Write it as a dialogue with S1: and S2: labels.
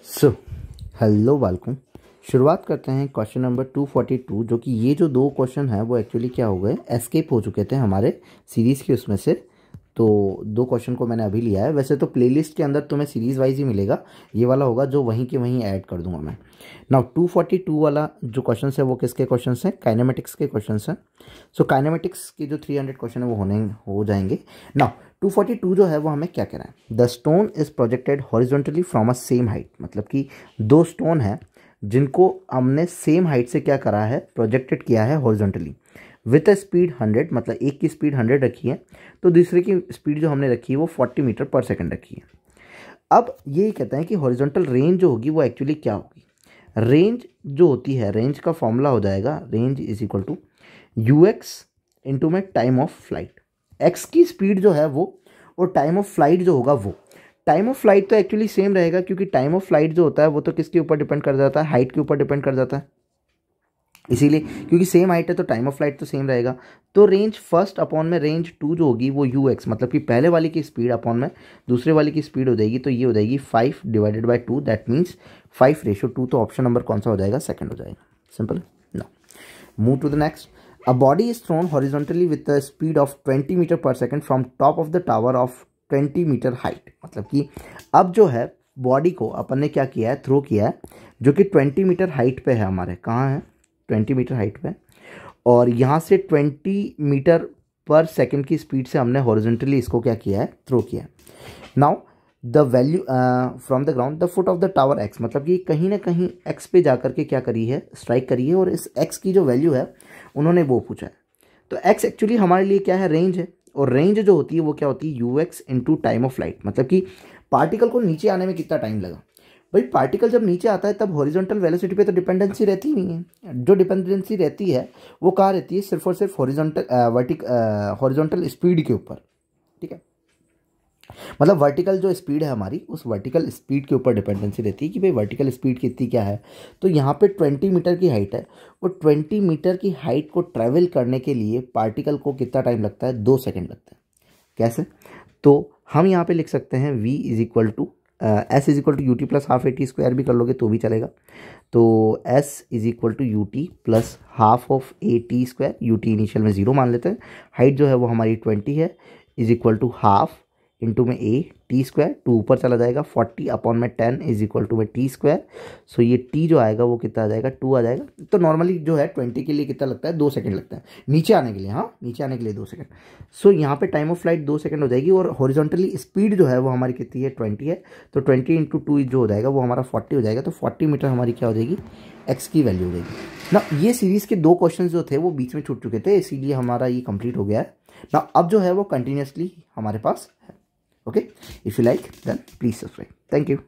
S1: So hello बालकों, शुरुआत करते हैं क्वेश्चन नंबर 242। जो कि ये जो दो क्वेश्चन है वो एक्चुअली क्या हो गए, एस्केप हो चुके थे हमारे सीरीज़ के उसमें से। तो दो क्वेश्चन को मैंने अभी लिया है। वैसे तो प्लेलिस्ट के अंदर तुम्हें सीरीज़ वाइज ही मिलेगा, ये वाला होगा जो वहीं के वहीं ऐड कर दूंगा मैं। नाउ 242 वाला जो क्वेश्चन है वो किसके क्वेश्चन हैं? काइनेमेटिक्स के क्वेश्चन हैं। सो काइनेमेटिक्स के जो 300 क्वेश्चन है वो हो जाएंगे। नाउ 242 जो है वो हमें क्या कह रहा है? The stone is projected horizontally from a same height. मतलब कि दो स्टोन है जिनको हमने सेम हाइट से क्या करा है, प्रोजेक्टेड किया है हॉरिजॉन्टली विथ अ स्पीड 100। मतलब एक की स्पीड 100 रखी है तो दूसरे की स्पीड जो हमने रखी है वो 40 मीटर पर सेकंड रखी है। अब ये कहते हैं कि हॉरिजॉन्टल रेंज जो होगी वो एक्चुअली क्या होगी। रेंज जो होती है, रेंज का फॉर्मूला हो जाएगा range is equal to ux into में टाइम ऑफ फ्लाइट। एक्स की स्पीड जो है वो और टाइम ऑफ फ्लाइट जो होगा वो। टाइम ऑफ फ्लाइट तो एक्चुअली सेम रहेगा, क्योंकि टाइम ऑफ फ्लाइट जो होता है वो तो किसके ऊपर डिपेंड कर जाता है? हाइट के ऊपर डिपेंड कर जाता है। इसीलिए क्योंकि सेम हाइट है तो टाइम ऑफ फ्लाइट तो सेम रहेगा। तो रेंज फर्स्ट अपॉन में रेंज 2 जो होगी वो ux, मतलब कि पहले वाली की स्पीड अपॉन में दूसरे वाली की स्पीड हो जाएगी। तो ये हो जाएगी 5 डिवाइडेड बाई 2, दैट मीन्स 5:2। तो ऑप्शन नंबर कौन सा हो जाएगा? सेकंड हो जाएगा। Simple. No, move to the next. A body is thrown horizontally with the speed of 20 metre per second from top of the tower of 20 metre height. मतलब कि अब जो है बॉडी को अपन ने क्या किया है, थ्रो किया है, जो कि 20 मीटर हाइट पे है। हमारे कहाँ है? 20 मीटर हाइट पे। और यहाँ से 20 मीटर पर सेकंड की स्पीड से हमने हॉरिजॉन्टली इसको क्या किया है, थ्रो किया है। Now the value from the ground the foot of the tower x. मतलब कि कहीं ना कहीं एक्स पे जाकर के क्या करी है, स्ट्राइक करी है। और इस एक्स की जो वैल्यू है उन्होंने वो पूछा है। तो एक्स एक्चुअली हमारे लिए क्या है? रेंज है। और रेंज जो होती है वो क्या होती है? ux into time of flight. मतलब कि पार्टिकल को नीचे आने में कितना टाइम लगा। भाई पार्टिकल जब नीचे आता है तब हॉरिजॉन्टल वेलोसिटी पे तो डिपेंडेंसी रहती ही नहीं है। जो डिपेंडेंसी रहती है वो कहाँ रहती है? सिर्फ और सिर्फ हॉरिजॉन्टल स्पीड के ऊपर। ठीक है, मतलब वर्टिकल जो स्पीड है हमारी, उस वर्टिकल स्पीड के ऊपर डिपेंडेंसी रहती है कि भाई वर्टिकल स्पीड कितनी क्या है। तो यहाँ पे 20 मीटर की हाइट है और 20 मीटर की हाइट को ट्रैवल करने के लिए पार्टिकल को कितना टाइम लगता है? 2 सेकेंड लगता है। कैसे? तो हम यहाँ पे लिख सकते हैं v is equal to s is equal to ut plus half AT square भी कर लोगे तो भी चलेगा। तो s is equal to ut plus half of AT square. Ut initial में 0 मान लेते हैं। हाइट जो है वो हमारी 20 है, is equal to half into में AT स्क्वायर। 2 ऊपर चला जाएगा, 40 अपॉन में 10 इज इक्वल टू में T स्क्वायर। सो ये T जो आएगा वो कितना आ जाएगा? 2 आ जाएगा। तो नॉर्मली जो है 20 के लिए कितना लगता है? 2 सेकंड लगता है नीचे आने के लिए। हाँ, नीचे आने के लिए 2 सेकंड। सो यहाँ पे टाइम ऑफ फ्लाइट 2 सेकंड हो जाएगी। और हॉरिजॉन्टली स्पीड जो है वो हमारी कितनी है? 20 है। तो 20 इंटू 2 जो हो जाएगा वो हमारा 40 हो जाएगा। तो 40 मीटर हमारी क्या हो जाएगी? एक्स की वैल्यू हो जाएगी ना। ये सीरीज़ के 2 क्वेश्चन जो थे वो बीच में छूट चुके थे, इसीलिए हमारा ये कंप्लीट हो गया है ना। अब जो है वो कंटिन्यूसली हमारे पास है। Okay, if you like, then please subscribe. Thank you.